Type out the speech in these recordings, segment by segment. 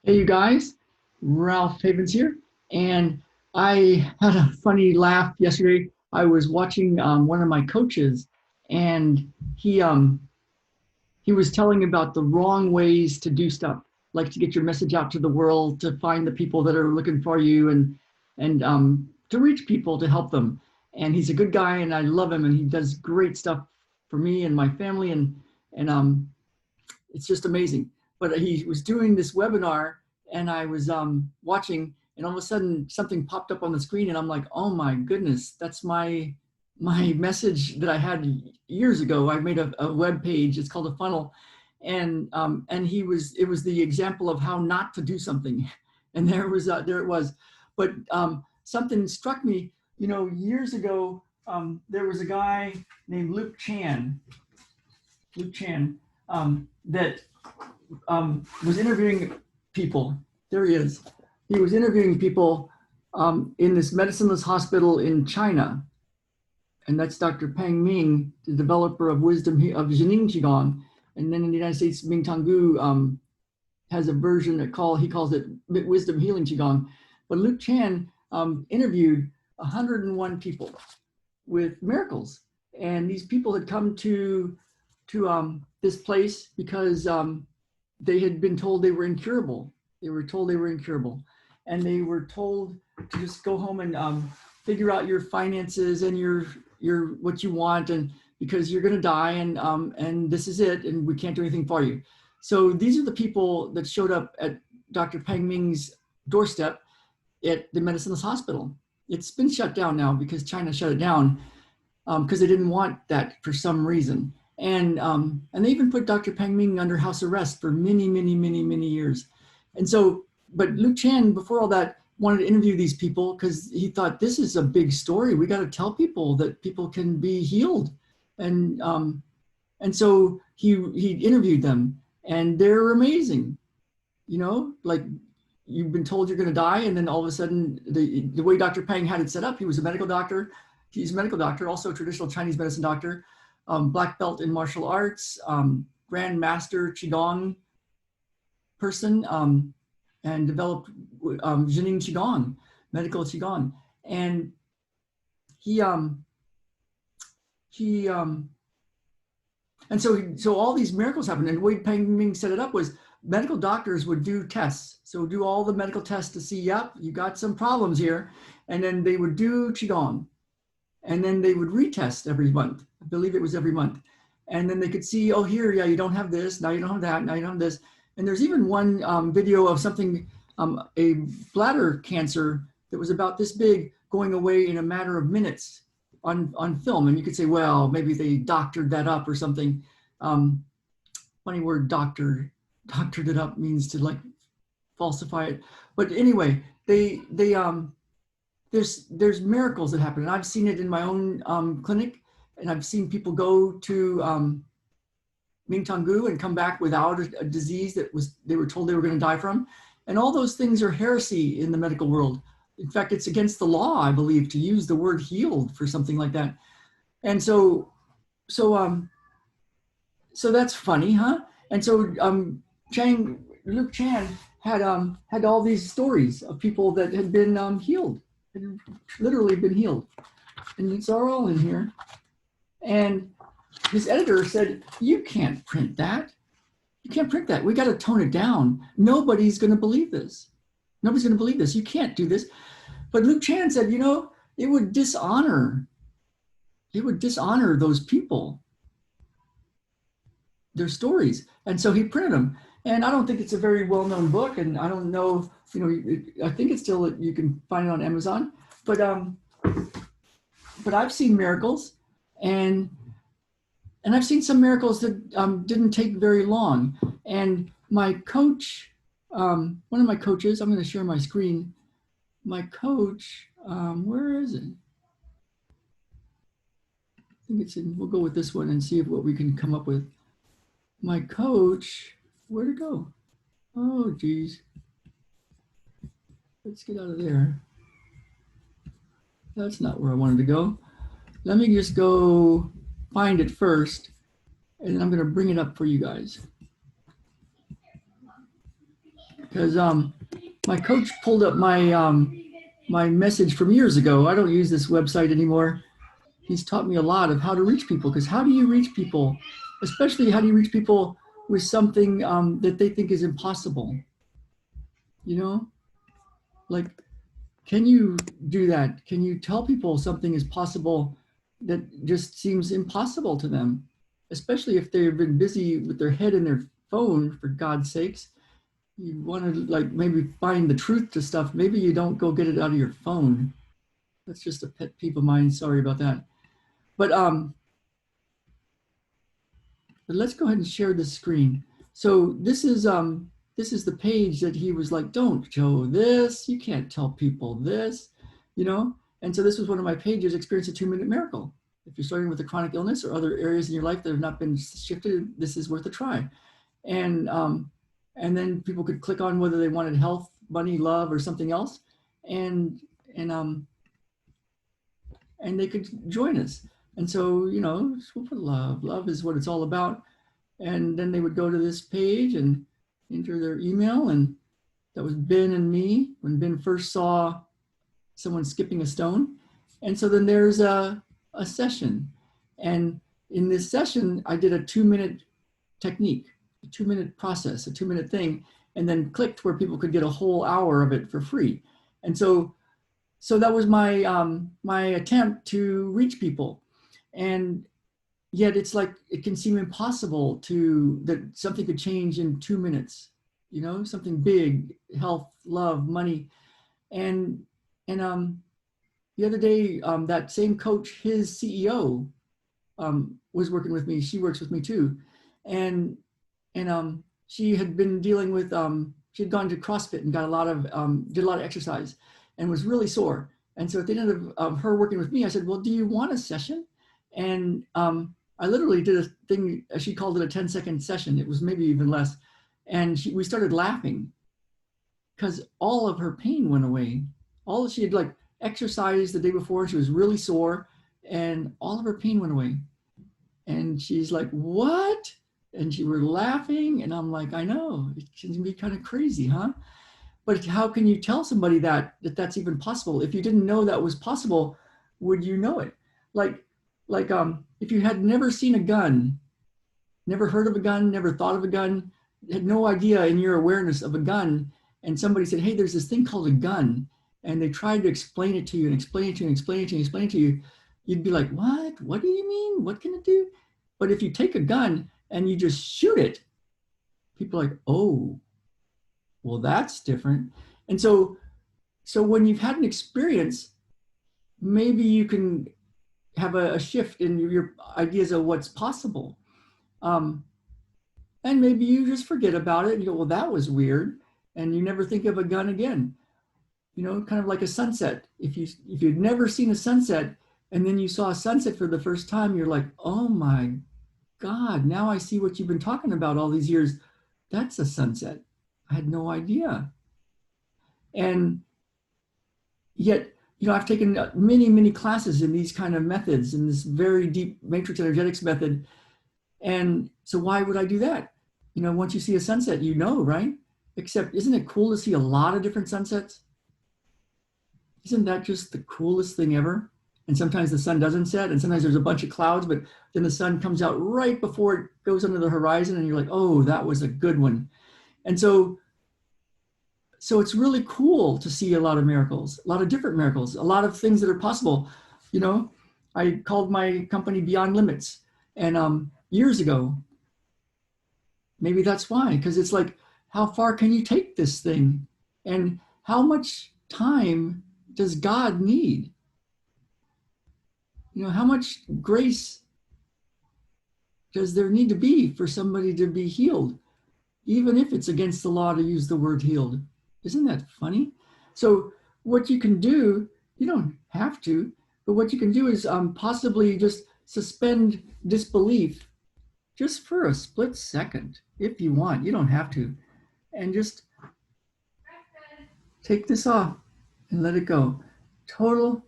Hey, you guys, Ralph Havens here. And I had a funny laugh yesterday. I was watching one of my coaches, and he was telling about the wrong ways to do stuff, like to get your message out to the world, to find the people that are looking for you, and to reach people to help them. And he's a good guy, and I love him, and he does great stuff for me and my family, and it's just amazing. But he was doing this webinar, and I was watching, and all of a sudden something popped up on the screen, and I'm like, oh my goodness, that's my message that I had years ago. I made a web page. It's called a funnel, and it was the example of how not to do something, and there it was. But something struck me. Years ago, there was a guy named Luke Chan, that was interviewing people. There he is. He was interviewing people in this Medicineless Hospital in China. And that's Dr. Pang Ming, the developer of wisdom of Jining Qigong. And then in the United States, Ming Tangu has a version he calls it wisdom healing Qigong. But Luke Chan interviewed 101 people with miracles. And these people had come to this place because they had been told they were incurable. They were told they were incurable. And they were told to just go home and figure out your finances and your what you want, and because you're gonna die, and this is it, and we can't do anything for you. So these are the people that showed up at Dr. Pang Ming's doorstep at the Medicineless Hospital. It's been shut down now because China shut it down because they didn't want that for some reason. And they even put Dr. Pang Ming under house arrest for many, many, many, many years. And so, but Luke Chan, before all that, wanted to interview these people because he thought, this is a big story. We got to tell people that people can be healed. And so he interviewed them, and they're amazing. Like, you've been told you're going to die, and then all of a sudden, the way Dr. Pang had it set up, he was a medical doctor. He's a medical doctor, also a traditional Chinese medicine doctor. Black belt in martial arts, Grand Master Qigong person, and developed Jining Qigong, medical Qigong. And and so all these miracles happened. And the way Pang Ming set it up was medical doctors would do tests. So do all the medical tests to see, yep, you got some problems here. And then they would do Qigong. And then they would retest every month. I believe it was every month. And then they could see, oh, here, yeah, you don't have this. Now you don't have that. Now you don't have this. And there's even one video of something, a bladder cancer that was about this big going away in a matter of minutes on film. And you could say, well, maybe they doctored that up or something. Funny word, doctored it up means to like falsify it. But anyway, there's miracles that happen, and I've seen it in my own clinic, and I've seen people go to Ming Tangu and come back without a disease that they were told they were going to die from, and all those things are heresy in the medical world. In fact, it's against the law, I believe, to use the word healed for something like that. And so that's funny, huh? And so Luke Chan had all these stories of people that had been healed. Literally been healed, and it's all in here. And his editor said, you can't print that. You can't print that. We got to tone it down. Nobody's going to believe this. Nobody's going to believe this. You can't do this. But Luke Chan said, it would dishonor those people, their stories. And so he printed them. And I don't think it's a very well-known book, and I don't know, I think it's still, you can find it on Amazon, but I've seen miracles, and I've seen some miracles that didn't take very long. And my coach, one of my coaches, I'm going to share my screen. My coach, where is it? I think it's in, we'll go with this one and see what we can come up with. My coach, where'd it go? Oh, geez. Let's get out of there. That's not where I wanted to go. Let me just go find it first, and then I'm going to bring it up for you guys. because my coach pulled up my message from years ago. I don't use this website anymore. He's taught me a lot of how to reach people, because how do you reach people? Especially how do you reach people with something that they think is impossible? You know, like, can you do that? Can you tell people something is possible that just seems impossible to them? Especially if they've been busy with their head in their phone, for God's sakes. You want to like maybe find the truth to stuff. Maybe you don't go get it out of your phone. That's just a pet peeve of mine. Sorry about that. But let's go ahead and share the screen. So this is the page that he was like, don't show this. You can't tell people this, you know? And so this was one of my pages, Experience a 2-Minute Miracle. If you're starting with a chronic illness or other areas in your life that have not been shifted, this is worth a try. And then people could click on whether they wanted health, money, love, or something else. And they could join us. And so, you know, we'll put love. Love is what it's all about. And then they would go to this page and enter their email. And that was Ben and me when Ben first saw someone skipping a stone. And so then there's a session. And in this session, I did a 2-minute technique, a 2-minute process, a 2-minute thing, and then clicked where people could get a whole hour of it for free. And so that was my attempt to reach people. And yet it's like, it can seem impossible that something could change in 2 minutes, you know, something big, health, love, money. And the other day, that same coach, his CEO was working with me. She works with me too. And she had been dealing with, she had gone to CrossFit and got did a lot of exercise and was really sore. And so at the end of her working with me, I said, well, do you want a session? And I literally did a thing, she called it a 10-second session. It was maybe even less. And we started laughing because all of her pain went away. She had like exercised the day before. She was really sore and all of her pain went away. And she's like, what? And she were laughing. And I'm like, I know, it can be kind of crazy, huh? But how can you tell somebody that's even possible? If you didn't know that was possible, would you know it? Like if you had never seen a gun, never heard of a gun, never thought of a gun, had no idea in your awareness of a gun, and somebody said, hey, there's this thing called a gun, and they tried to explain it to you and explain it to you and explain it to you and explain it to you, you'd be like, what? What do you mean? What can it do? But if you take a gun and you just shoot it, people are like, oh, well, that's different. And so when you've had an experience, maybe you can have a shift in your ideas of what's possible. And maybe you just forget about it and you go, well, that was weird. And you never think of a gun again. You know, kind of like a sunset. If you'd never seen a sunset and then you saw a sunset for the first time, you're like, oh my God, now I see what you've been talking about all these years. That's a sunset. I had no idea. And yet, you know, I've taken many, many classes in these kind of methods, in this very deep matrix energetics method. And so why would I do that? You know, once you see a sunset, you know, right? Except, isn't it cool to see a lot of different sunsets? Isn't that just the coolest thing ever? And sometimes the sun doesn't set, and sometimes there's a bunch of clouds, but then the sun comes out right before it goes under the horizon, and you're like, oh, that was a good one. And so it's really cool to see a lot of miracles, a lot of different miracles, a lot of things that are possible. You know, I called my company Beyond Limits, and years ago, maybe that's why, because it's like, how far can you take this thing? And how much time does God need? You know, how much grace does there need to be for somebody to be healed, even if it's against the law to use the word healed? Isn't that funny? So what you can do, you don't have to, but what you can do is possibly just suspend disbelief just for a split second, if you want. You don't have to. And just take this off and let it go. Total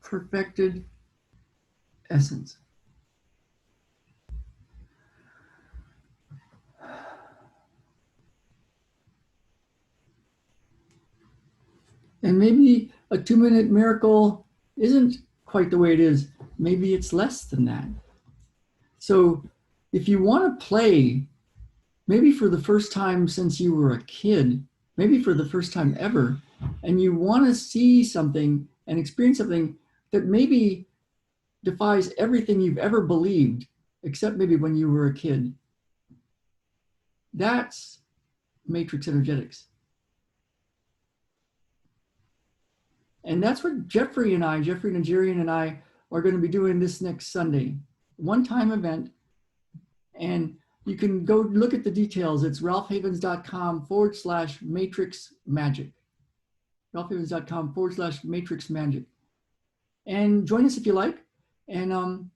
perfected essence. And maybe a 2-minute miracle isn't quite the way it is. Maybe it's less than that. So if you want to play, maybe for the first time since you were a kid, maybe for the first time ever, and you want to see something and experience something that maybe defies everything you've ever believed, except maybe when you were a kid, that's matrix energetics. And that's what Jeffrey Nigerian and I are going to be doing this next Sunday. One-time event. And you can go look at the details. It's ralphhavens.com/matrix magic. ralphhavens.com/matrix magic. And join us if you like. And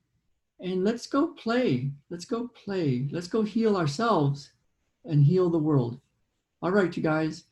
let's go play. Let's go play. Let's go heal ourselves and heal the world. All right, you guys.